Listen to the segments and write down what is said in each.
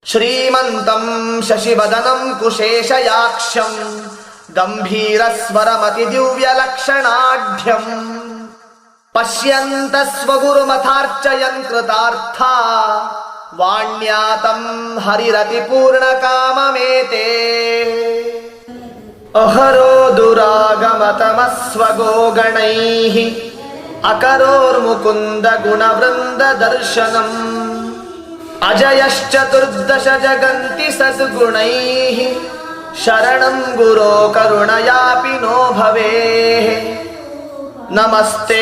ಶ್ರೀಮಂತಂ ಶಶಿವದನಂ ಕುಶೇಶಯಾಕ್ಷಂ ಗಂಭೀರಸ್ವರಮತಿ ದಿವ್ಯಲಕ್ಷಣಾಢ್ಯಂ ಪಶ್ಯಂತ ಸ್ವಗುರುಮಥಾರ್ಚಯನ್ ಕೃತಾರ್ಥಾ ವಾಣ್ಯಾತಂ ಹರಿರತಿ ಪೂರ್ಣಕಾಮಮೇತೆ ಅಹರೋ ದುರಾಗಮತಮಸ್ವಗೋಗಣೈಃ ಅಕರೋರ್ಮುಕುಂದ ಗುಣವೃಂದ ದರ್ಶನಂ ಅಜಯಶ್ಚತುರ್ದಶ ಜಗಂತಿ ಸದ್ಗುಣೈಃ ಶರಣಂ ಗುರೋ ಕರುಣಯಾಪಿ ನೋ ಭವೇಃ ನಮಸ್ತೆ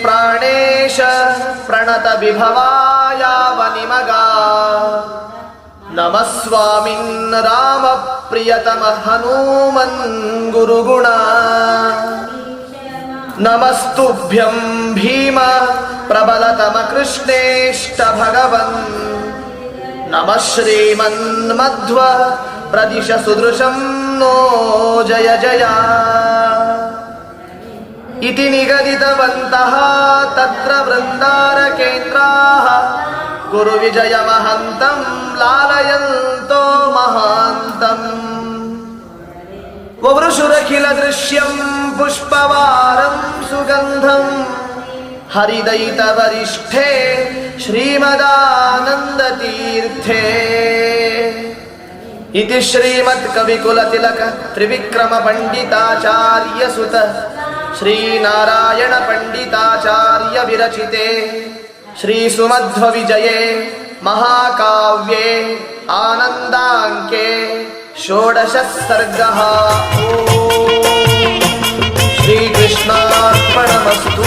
ಪ್ರಾಣೇಶ ಪ್ರಣತ ವಿಭವಾಯಾವನಿಮಗಾ ನಮಃ ಸ್ವಾಮಿನ್ ರಾಮ ಪ್ರಿಯತಮ ಹನುಮನ್ ಗುರುಗುಣ ನಮಸ್ತುಭ್ಯಂ ಭೀಮ ಪ್ರಬಲತಮ ಕೃಷ್ಣೇಷ್ಟ ಭಗವನ್ ನಮಃ ಶ್ರೀಮನ್ಮಧ್ವ ಪ್ರದಿಶ ಸುದೃಶಂ ನೋ ಜಯ ಜಯ ಇತಿ ನಿಗದಿತವಂತಹ ತತ್ರ ವೃಂದಾರಕೇಂದ್ರಾಃ ಗುರು ವಿಜಯ ಮಹಂತಂ ಲಾಲಯಂತೋ ಮಹಾಂತಂ ವವೃಷುರಖಿಲ ದೃಶ್ಯಂ ಪುಷ್ಪವಾರಂ ಸುಗಂಧಂ ಹರಿದಯಿತ ವರಿಷ್ಠೆ ಶ್ರೀಮದಾನಂದ ತೀರ್ಥೆ ಇತಿ ಶ್ರೀಮತ್ ಕವಿಕುಲ ತಿಲಕ ತ್ರಿವಿಕ್ರಮ ಪಂಡಿತಾಚಾರ್ಯ ಸುತ ಶ್ರೀನಾರಾಯಣ ಪಂಡಿತಾಚಾರ್ಯ ವಿರಚಿತೆ ಶ್ರೀ ಸುಮಧ್ವ ವಿಜಯೇ ಮಹಾಕಾವ್ಯೆ ಆನಂದಾಂಕೆ ಷೋಡಶ ಸರ್ಗಃ ಓಂ ಶ್ರೀಕೃಷ್ಣಾರ್ಪಣಮಸ್ತು.